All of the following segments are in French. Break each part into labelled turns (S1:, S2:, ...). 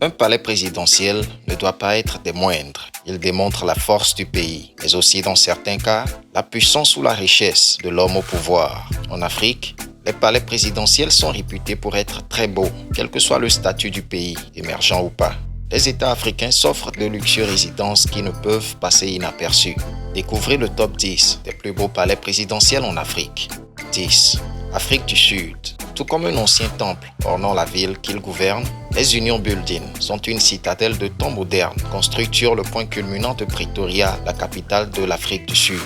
S1: Un palais présidentiel ne doit pas être des moindres. Il démontre la force du pays, mais aussi dans certains cas, la puissance ou la richesse de l'homme au pouvoir. En Afrique, les palais présidentiels sont réputés pour être très beaux, quel que soit le statut du pays, émergent ou pas. Les États africains s'offrent de luxueuses résidences qui ne peuvent passer inaperçues. Découvrez le top 10 des plus beaux palais présidentiels en Afrique. 10. Afrique du Sud. Tout comme un ancien temple ornant la ville qu'il gouverne, les Union Buildings sont une citadelle de temps moderne construite sur le point culminant de Pretoria, la capitale de l'Afrique du Sud.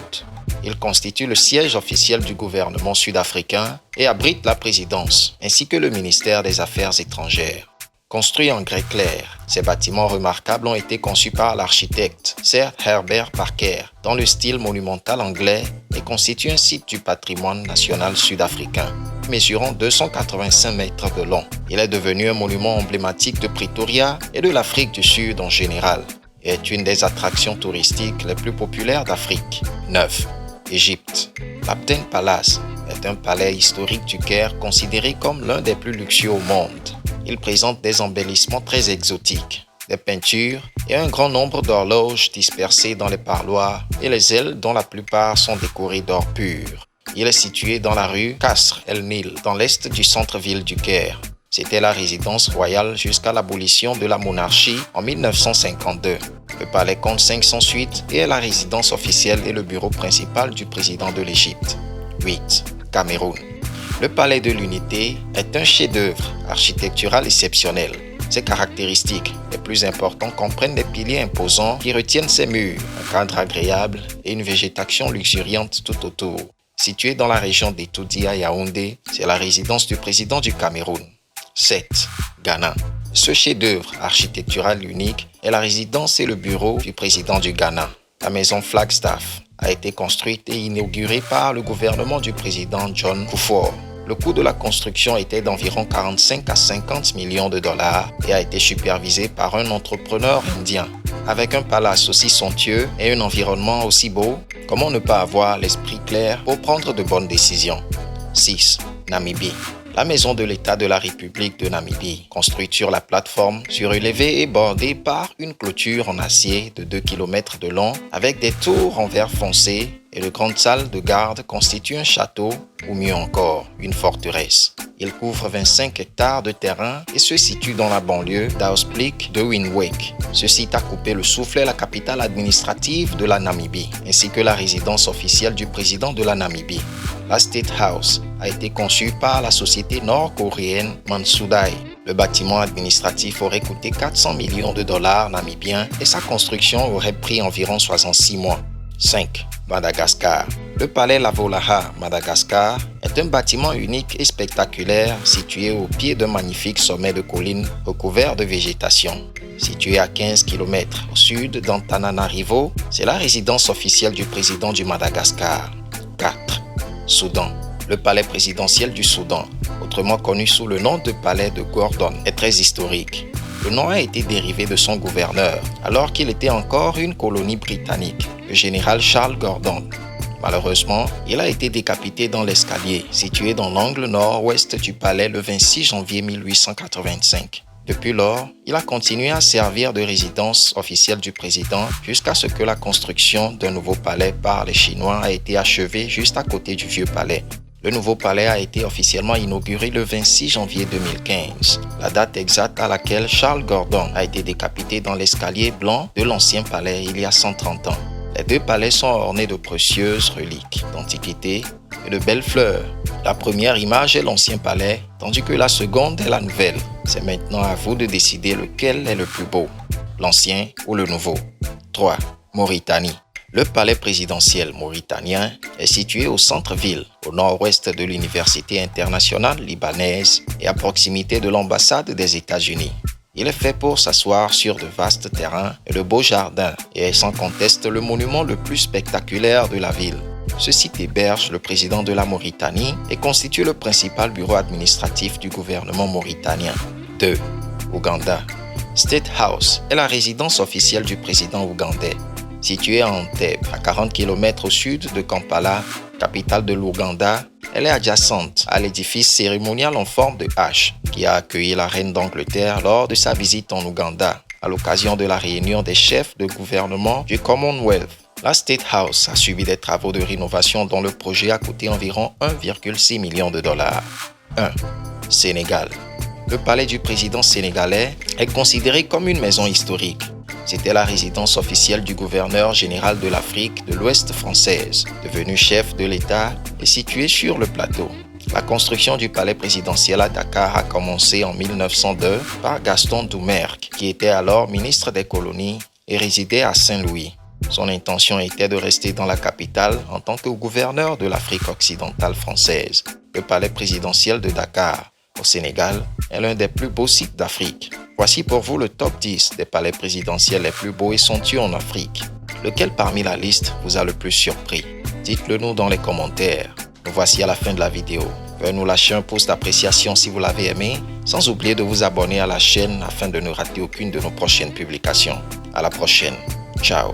S1: Il constitue le siège officiel du gouvernement sud-africain et abrite la présidence, ainsi que le ministère des Affaires étrangères. Construits en grès clair, ces bâtiments remarquables ont été conçus par l'architecte Sir Herbert Parker dans le style monumental anglais et constituent un site du patrimoine national sud-africain. Mesurant 285 mètres de long, il est devenu un monument emblématique de Pretoria et de l'Afrique du Sud en général et est une des attractions touristiques les plus populaires d'Afrique. 9. Égypte. L'Abdel Palace est un palais historique du Caire considéré comme l'un des plus luxueux au monde. Il présente des embellissements très exotiques, des peintures et un grand nombre d'horloges dispersées dans les parloirs et les ailes dont la plupart sont décorées d'or pur. Il est situé dans la rue Kasr el-Nil, dans l'est du centre-ville du Caire. C'était la résidence royale jusqu'à l'abolition de la monarchie en 1952. Le palais compte 500 suites et est la résidence officielle et le bureau principal du président de l'Égypte. 8. Cameroun. Le palais de l'Unité est un chef-d'œuvre architectural exceptionnel. Ses caractéristiques les plus importantes comprennent des piliers imposants qui retiennent ses murs, un cadre agréable et une végétation luxuriante tout autour. Situé dans la région d'Etoudi à Yaoundé, c'est la résidence du président du Cameroun. 7. Ghana. Ce chef-d'œuvre architectural unique est la résidence et le bureau du président du Ghana. La maison Flagstaff a été construite et inaugurée par le gouvernement du président John Kufuor. Le coût de la construction était d'environ 45 à 50 millions de dollars et a été supervisé par un entrepreneur indien. Avec un palace aussi somptueux et un environnement aussi beau, comment ne pas avoir l'esprit clair pour prendre de bonnes décisions? 6. Namibie. La maison de l'État de la République de Namibie, construite sur la plateforme surélevée et bordée par une clôture en acier de 2 km de long avec des tours en verre foncé et de grandes salles de garde constitue un château ou mieux encore, une forteresse. Il couvre 25 hectares de terrain et se situe dans la banlieue d'Ausplik de Windhoek. Ce site a coupé le souffle à la capitale administrative de la Namibie, ainsi que la résidence officielle du président de la Namibie. La State House a été conçue par la société nord-coréenne Mansudai. Le bâtiment administratif aurait coûté 400 millions de dollars namibiens et sa construction aurait pris environ 66 mois. 5. Madagascar. Le palais Lavolaha, Madagascar, est un bâtiment unique et spectaculaire situé au pied d'un magnifique sommet de colline recouvert de végétation. Situé à 15 km au sud d'Antananarivo, c'est la résidence officielle du président du Madagascar. 4. Soudan. Le palais présidentiel du Soudan, autrement connu sous le nom de palais de Gordon, est très historique. Le nom a été dérivé de son gouverneur, alors qu'il était encore une colonie britannique, le général Charles Gordon. Malheureusement, il a été décapité dans l'escalier, situé dans l'angle nord-ouest du palais le 26 janvier 1885. Depuis lors, il a continué à servir de résidence officielle du président jusqu'à ce que la construction d'un nouveau palais par les Chinois a été achevée juste à côté du vieux palais. Le nouveau palais a été officiellement inauguré le 26 janvier 2015, la date exacte à laquelle Charles Gordon a été décapité dans l'escalier blanc de l'ancien palais il y a 130 ans. Les deux palais sont ornés de précieuses reliques d'antiquité et de belles fleurs. La première image est l'ancien palais, tandis que la seconde est la nouvelle. C'est maintenant à vous de décider lequel est le plus beau, l'ancien ou le nouveau. 3. Mauritanie. Le palais présidentiel mauritanien est situé au centre-ville, au nord-ouest de l'Université internationale libanaise et à proximité de l'ambassade des États-Unis. Il est fait pour s'asseoir sur de vastes terrains et de beaux jardins et est sans conteste le monument le plus spectaculaire de la ville. Ce site héberge le président de la Mauritanie et constitue le principal bureau administratif du gouvernement mauritanien. 2. Ouganda. State House est la résidence officielle du président ougandais. Située à Entebbe, à 40 km au sud de Kampala, capitale de l'Ouganda, elle est adjacente à l'édifice cérémonial en forme de H, qui a accueilli la reine d'Angleterre lors de sa visite en Ouganda, à l'occasion de la réunion des chefs de gouvernement du Commonwealth. La State House a subi des travaux de rénovation dont le projet a coûté environ 1,6 million de dollars. 1. Sénégal. Le palais du président sénégalais est considéré comme une maison historique. C'était la résidence officielle du gouverneur général de l'Afrique de l'Ouest française, devenu chef de l'État et situé sur le plateau. La construction du palais présidentiel à Dakar a commencé en 1902 par Gaston Doumergue, qui était alors ministre des colonies et résidait à Saint-Louis. Son intention était de rester dans la capitale en tant que gouverneur de l'Afrique occidentale française. Le palais présidentiel de Dakar, au Sénégal, est l'un des plus beaux sites d'Afrique. Voici pour vous le top 10 des palais présidentiels les plus beaux et somptueux en Afrique. Lequel parmi la liste vous a le plus surpris? Dites-le nous dans les commentaires. Nous voici à la fin de la vidéo. Veuillez nous lâcher un pouce d'appréciation si vous l'avez aimé, sans oublier de vous abonner à la chaîne afin de ne rater aucune de nos prochaines publications. À la prochaine. Ciao.